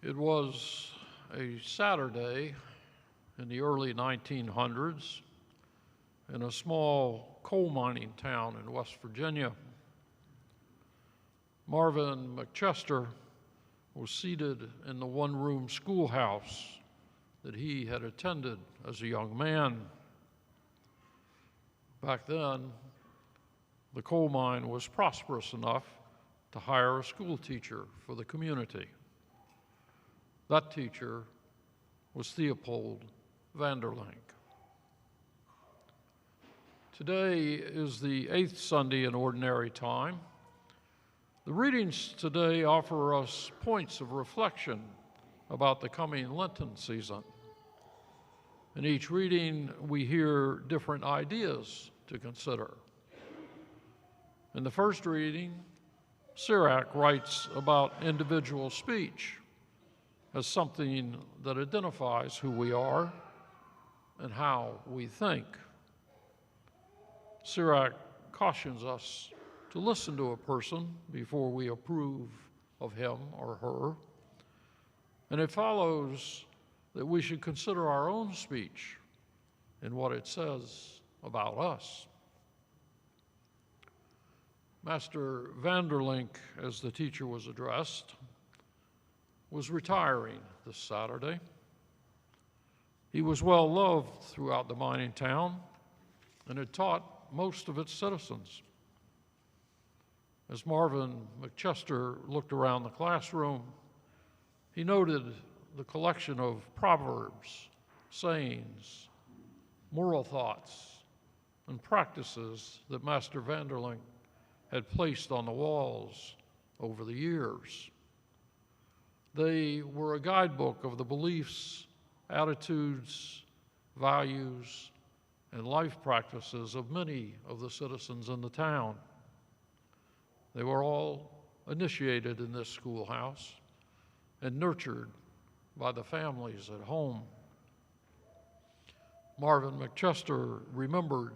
It was a Saturday in the early 1900s in a small coal mining town in West Virginia. Marvin McChester was seated in the one-room schoolhouse that he had attended as a young man. Back then, the coal mine was prosperous enough to hire a school teacher for the community. That teacher was Theopold Vanderlink. Today is the 8th Sunday in Ordinary Time. The readings today offer us points of reflection about the coming Lenten season. In each reading, we hear different ideas to consider. In the first reading, Sirach writes about individual speech as something that identifies who we are and how we think. Sirach cautions us to listen to a person before we approve of him or her, and it follows that we should consider our own speech and what it says about us. Master Vanderlink, as the teacher was addressed, was retiring this Saturday. He was well loved throughout the mining town and had taught most of its citizens. As Marvin McChester looked around the classroom, he noted the collection of proverbs, sayings, moral thoughts, and practices that Master Vanderlink had placed on the walls over the years. They were a guidebook of the beliefs, attitudes, values, and life practices of many of the citizens in the town. They were all initiated in this schoolhouse and nurtured by the families at home. Marvin McChester remembered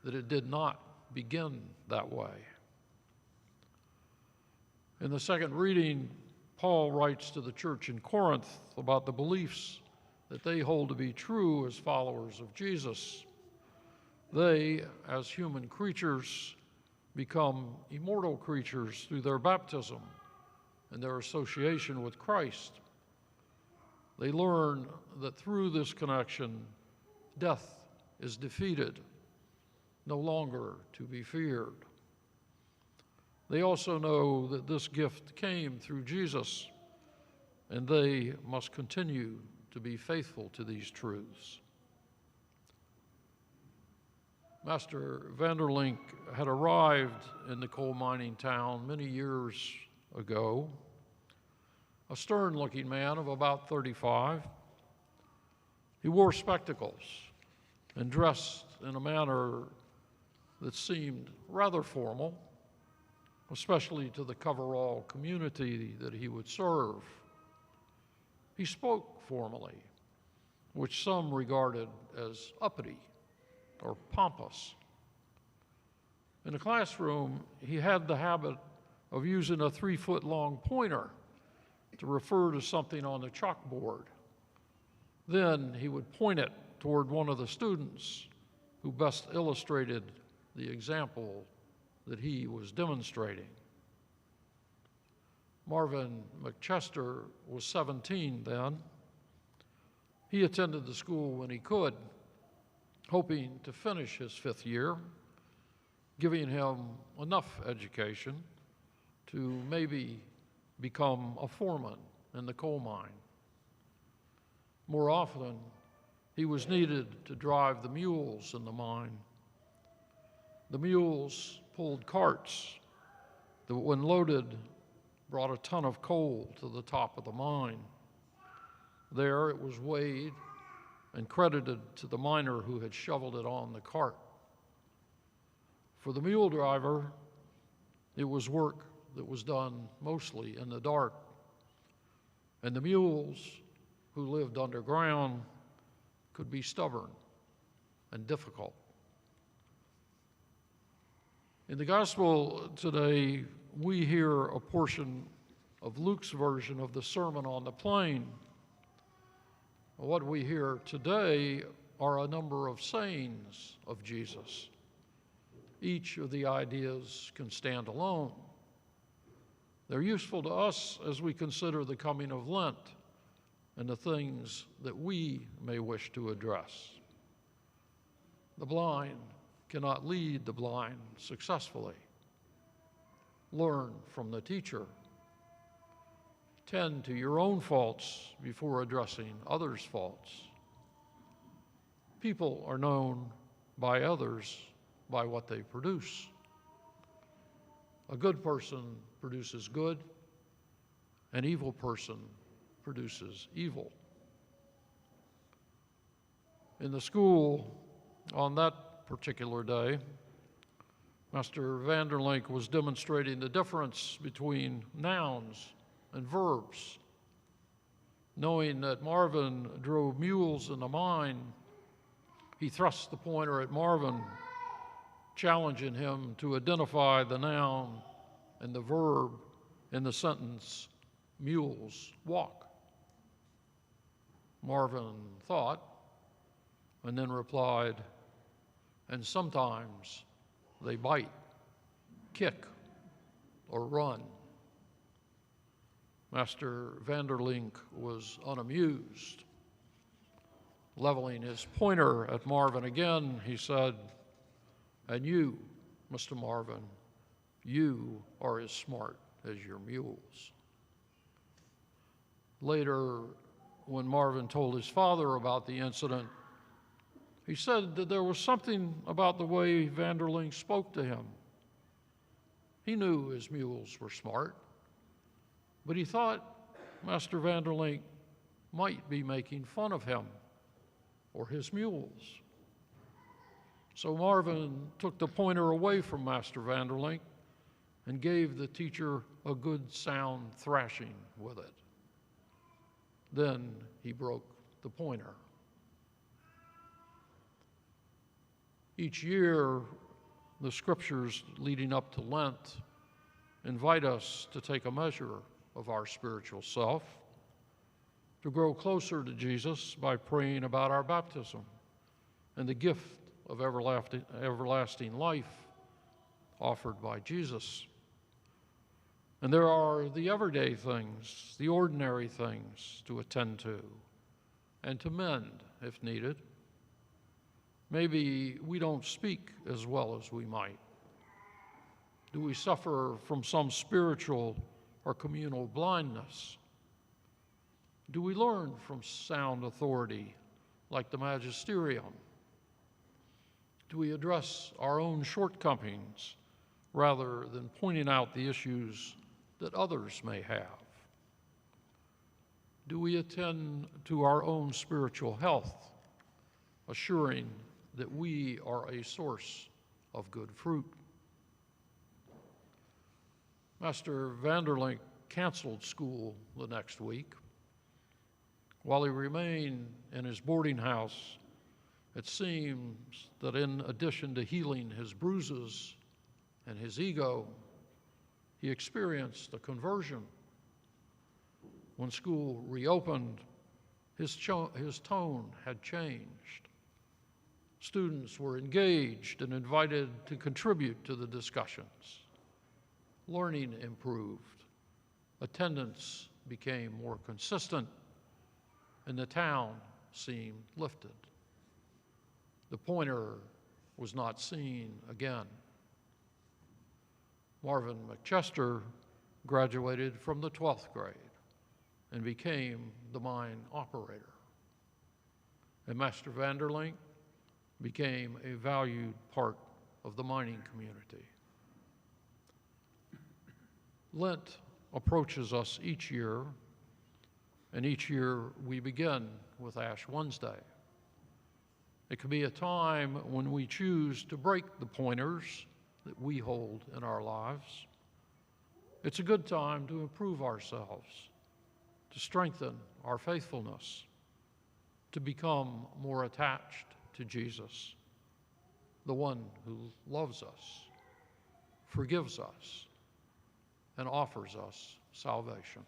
that it did not begin that way. In the second reading, Paul writes to the church in Corinth about the beliefs that they hold to be true as followers of Jesus. They, as human creatures, become immortal creatures through their baptism and their association with Christ. They learn that through this connection, death is defeated, no longer to be feared. They also know that this gift came through Jesus, and they must continue to be faithful to these truths. Master Vanderlink had arrived in the coal mining town many years ago, a stern-looking man of about 35. He wore spectacles and dressed in a manner that seemed rather formal, especially to the coverall community that he would serve. He spoke formally, which some regarded as uppity or pompous. In the classroom, he had the habit of using a 3-foot-long pointer to refer to something on the chalkboard. Then he would point it toward one of the students who best illustrated the example that he was demonstrating. Marvin McChester was 17 then. He attended the school when he could, hoping to finish his 5th year, giving him enough education to maybe become a foreman in the coal mine. More often, he was needed to drive the mules in the mine. The mules pulled carts that, when loaded, brought a ton of coal to the top of the mine. There it was weighed and credited to the miner who had shoveled it on the cart. For the mule driver, it was work that was done mostly in the dark, and the mules who lived underground could be stubborn and difficult. In the gospel today, we hear a portion of Luke's version of the Sermon on the Plain. What we hear today are a number of sayings of Jesus. Each of the ideas can stand alone. They're useful to us as we consider the coming of Lent and the things that we may wish to address. The blind cannot lead the blind successfully. Learn from the teacher. Tend to your own faults before addressing others' faults. People are known by others by what they produce. A good person produces good, an evil person produces evil. In the school on that particular day, Master Vanderlink was demonstrating the difference between nouns and verbs. Knowing that Marvin drove mules in the mine, he thrust the pointer at Marvin, challenging him to identify the noun and the verb in the sentence, mules walk. Marvin thought and then replied, and sometimes they bite, kick, or run. Master Vanderlink was unamused. Leveling his pointer at Marvin again, he said, and you, Mr. Marvin, you are as smart as your mules. Later, when Marvin told his father about the incident, he said that there was something about the way Vanderlink spoke to him. He knew his mules were smart, but he thought Master Vanderlink might be making fun of him or his mules. So Marvin took the pointer away from Master Vanderlink and gave the teacher a good sound thrashing with it. Then he broke the pointer. Each year, the scriptures leading up to Lent invite us to take a measure of our spiritual self, to grow closer to Jesus by praying about our baptism and the gift of everlasting life offered by Jesus. And there are the everyday things, the ordinary things to attend to and to mend if needed. Maybe we don't speak as well as we might. Do we suffer from some spiritual or communal blindness? Do we learn from sound authority like the magisterium? Do we address our own shortcomings rather than pointing out the issues that others may have? Do we attend to our own spiritual health, assuring that we are a source of good fruit? Master Vanderlink canceled school the next week. While he remained in his boarding house, it seems that in addition to healing his bruises and his ego, he experienced a conversion. When school reopened, his tone had changed. Students were engaged and invited to contribute to the discussions. Learning improved. Attendance became more consistent, and the town seemed lifted. The pointer was not seen again. Marvin McChester graduated from the 12th grade and became the mine operator. And Master Vanderlink became a valued part of the mining community. Lent approaches us each year, and each year we begin with Ash Wednesday. It can be a time when we choose to break the pointers that we hold in our lives. It's a good time to improve ourselves, to strengthen our faithfulness, to become more attached to Jesus, the one who loves us, forgives us, and offers us salvation.